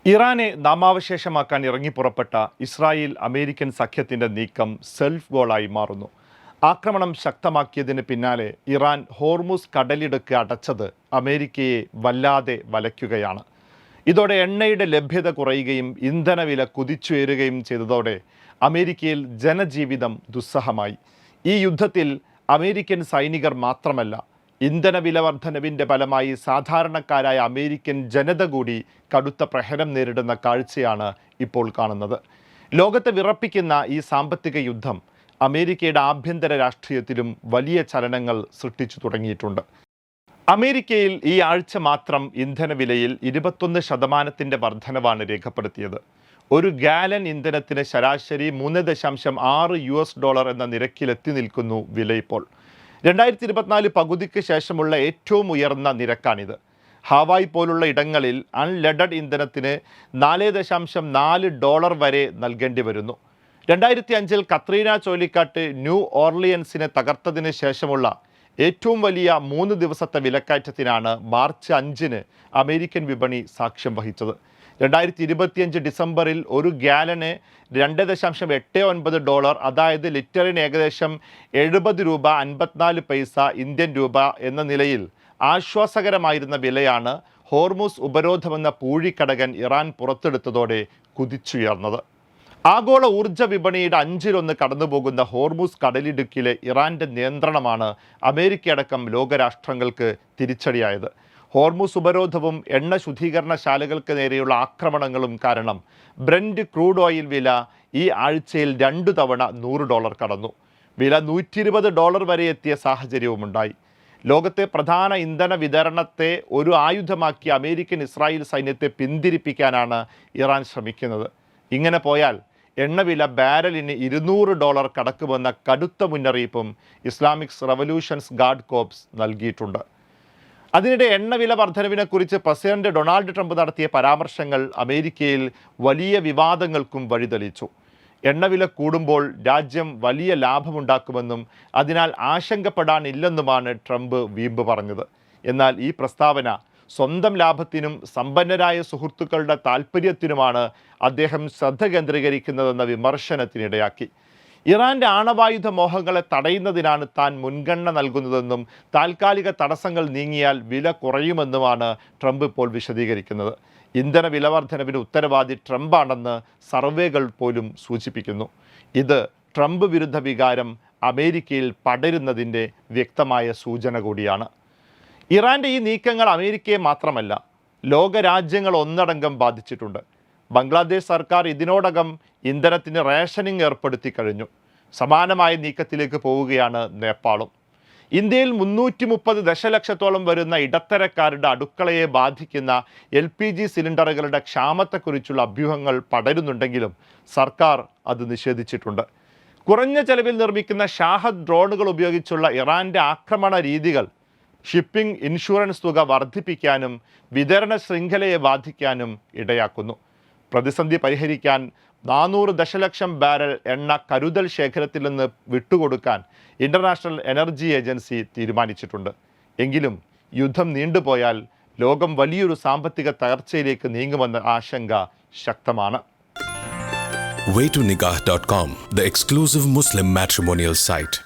ഇറാനെ നാമാവശേഷമാക്കാൻ ഇറങ്ങിപ്പുറപ്പെട്ട Israel American സഖ്യത്തിൻ്റെ നീക്കം self ഗോളായി മാറുന്നു. ആക്രമണം ശക്തമാക്കിയതിന് പിന്നാലെ ഇറാൻ ഹോർമുസ് കടലിടുക്ക് അടച്ചത് അമേരിക്കയെ വല്ലാതെ വലയ്ക്കുകയാണ്. ഇതോടെ എണ്ണയുടെ ലഭ്യത കുറയുകയും ഇന്ധനവില കുതിച്ചുയരുകയും ചെയ്തതോടെ അമേരിക്കയിൽ ജനജീവിതം ദുസ്സഹമായി. ഈ യുദ്ധത്തിൽ അമേരിക്കൻ സൈനികർ മാത്രമല്ല, ഇന്ധനവില വർധനവിൻ്റെ ഫലമായി സാധാരണക്കാരായ അമേരിക്കൻ ജനത കൂടി കടുത്ത പ്രഹരം നേരിടുന്ന കാഴ്ചയാണ് ഇപ്പോൾ കാണുന്നത്. ലോകത്തെ വിറപ്പിക്കുന്ന ഈ സാമ്പത്തിക യുദ്ധം അമേരിക്കയുടെ ആഭ്യന്തര രാഷ്ട്രീയത്തിലും വലിയ ചലനങ്ങൾ സൃഷ്ടിച്ചു തുടങ്ങിയിട്ടുണ്ട്. അമേരിക്കയിൽ ഈ ആഴ്ച മാത്രം ഇന്ധനവിലയിൽ 21% വർധനവാണ് രേഖപ്പെടുത്തിയത്. ഒരു ഗാലൻ ഇന്ധനത്തിന് ശരാശരി $3.6 എന്ന നിരക്കിലെത്തി നിൽക്കുന്നു വില ഇപ്പോൾ. 2024 പകുതിക്ക് ശേഷമുള്ള ഏറ്റവും ഉയർന്ന നിരക്കാണിത്. ഹവായ് പോലുള്ള ഇടങ്ങളിൽ അൺലെഡഡ് ഇന്ധനത്തിന് $4.4 വരെ നൽകേണ്ടി വരുന്നു. 2005 കത്രീന ചുഴലിക്കാറ്റ് ന്യൂ ഓർലിയൻസിനെ തകർത്തതിന് ശേഷമുള്ള ഏറ്റവും വലിയ 3 ദിവസത്തെ വിലക്കയറ്റത്തിനാണ് മാർച്ച് 5 അമേരിക്കൻ വിപണി സാക്ഷ്യം വഹിച്ചത്. 2025 ഡിസംബറിൽ ഒരു ഗാലന് $2.89, അതായത് ലിറ്ററിന് ഏകദേശം $70.54 ഇന്ത്യൻ രൂപ എന്ന നിലയിൽ ആശ്വാസകരമായിരുന്ന വിലയാണ് ഹോർമുസ് ഉപരോധമെന്ന പൂഴിക്കടകൻ ഇറാൻ പുറത്തെടുത്തതോടെ കുതിച്ചുയർന്നത്. ആഗോള ഊർജ്ജ വിപണിയുടെ 1/5 കടന്നുപോകുന്ന ഹോർമുസ് കടലിടുക്കിലെ ഇറാൻ്റെ നിയന്ത്രണമാണ് അമേരിക്കയടക്കം ലോകരാഷ്ട്രങ്ങൾക്ക് തിരിച്ചടിയായത്. ഹോർമുസ് ഉപരോധവും എണ്ണ ശുദ്ധീകരണശാലകൾക്ക് നേരെയുള്ള ആക്രമണങ്ങളും കാരണം ബ്രന്റ് ക്രൂഡ് ഓയിൽ വില ഈ ആഴ്ചയിൽ 2 തവണ $100 കടന്നു. വില $120 വരെ എത്തിയ സാഹചര്യവുമുണ്ടായി. ലോകത്തെ പ്രധാന ഇന്ധന വിതരണത്തെ ഒരു ആയുധമാക്കി അമേരിക്കൻ ഇസ്രായേൽ സൈന്യത്തെ പിന്തിരിപ്പിക്കാനാണ് ഇറാൻ ശ്രമിക്കുന്നത്. ഇങ്ങനെ പോയാൽ എണ്ണവില ബാരലിന് $200 കടക്കുമെന്ന കടുത്ത മുന്നറിയിപ്പും ഇസ്ലാമിക് റവല്യൂഷൻസ് ഗാർഡ് കോർപ്സ് നൽകിയിട്ടുണ്ട്. അതിനിടെ എണ്ണവില വർധനവിനെക്കുറിച്ച് പ്രസിഡന്റ് ഡൊണാൾഡ് ട്രംപ് നടത്തിയ പരാമർശങ്ങൾ അമേരിക്കയിൽ വലിയ വിവാദങ്ങൾക്കും വഴിതെളിച്ചു. എണ്ണവില കൂടുമ്പോൾ രാജ്യം വലിയ ലാഭമുണ്ടാക്കുമെന്നും അതിനാൽ ആശങ്കപ്പെടാനില്ലെന്നുമാണ് ട്രംപ് വീമ്പ് പറഞ്ഞത്. എന്നാൽ ഈ പ്രസ്താവന സ്വന്തം ലാഭത്തിനും സമ്പന്നരായ സുഹൃത്തുക്കളുടെ താൽപ്പര്യത്തിനുമാണ് അദ്ദേഹം ശ്രദ്ധ കേന്ദ്രീകരിക്കുന്നതെന്ന വിമർശനത്തിനിടയാക്കി. ഇറാൻ്റെ ആണവായുധ മോഹങ്ങളെ തടയുന്നതിനാണ് താൻ മുൻഗണന നൽകുന്നതെന്നും താൽക്കാലിക തടസ്സങ്ങൾ നീങ്ങിയാൽ വില കുറയുമെന്നുമാണ് ട്രംപ് ഇപ്പോൾ വിശദീകരിക്കുന്നത്. ഇന്ധന വില വർധനവിന് ഉത്തരവാദി ട്രംപാണെന്ന് സർവേകൾ പോലും സൂചിപ്പിക്കുന്നു. ഇത് ട്രംപ് വിരുദ്ധ വികാരം അമേരിക്കയിൽ പടരുന്നതിൻ്റെ വ്യക്തമായ സൂചന കൂടിയാണ്. ഇറാൻ്റെ ഈ നീക്കങ്ങൾ അമേരിക്കയെ മാത്രമല്ല, ലോകരാജ്യങ്ങൾ ഒന്നടങ്കം ബാധിച്ചിട്ടുണ്ട്. ബംഗ്ലാദേശ് സർക്കാർ ഇതിനോടകം ഇന്ധനത്തിന് റേഷനിങ് ഏർപ്പെടുത്തി കഴിഞ്ഞു. സമാനമായ നീക്കത്തിലേക്ക് പോവുകയാണ് നേപ്പാളും. ഇന്ത്യയിൽ 330 ദശലക്ഷത്തോളം വരുന്ന ഇടത്തരക്കാരുടെ അടുക്കളയെ ബാധിക്കുന്ന LPG സിലിണ്ടറുകളുടെ ക്ഷാമത്തെക്കുറിച്ചുള്ള അഭ്യൂഹങ്ങൾ പടരുന്നുണ്ടെങ്കിലും സർക്കാർ അത് നിഷേധിച്ചിട്ടുണ്ട്. കുറഞ്ഞ ചെലവിൽ നിർമ്മിക്കുന്ന ഷാഹദ് ഡ്രോണുകൾ ഉപയോഗിച്ചുള്ള ഇറാൻ്റെ ആക്രമണ രീതികൾ ഷിപ്പിംഗ് ഇൻഷുറൻസ് തുക വർദ്ധിപ്പിക്കാനും വിതരണ ശൃംഖലയെ ബാധിക്കാനും ഇടയാക്കുന്നു. പ്രതിസന്ധി പരിഹരിക്കാൻ 400 ദശലക്ഷം ബാരൽ എണ്ണ കരുതൽ ശേഖരത്തിൽ നിന്ന് വിട്ടുകൊടുക്കാൻ ഇൻ്റർനാഷണൽ എനർജി ഏജൻസി തീരുമാനിച്ചിട്ടുണ്ട്. എങ്കിലും യുദ്ധം നീണ്ടുപോയാൽ ലോകം വലിയൊരു സാമ്പത്തിക തകർച്ചയിലേക്ക് നീങ്ങുമെന്ന ആശങ്ക ശക്തമാണ്. Waytonikah.com, the exclusive Muslim matrimonial site.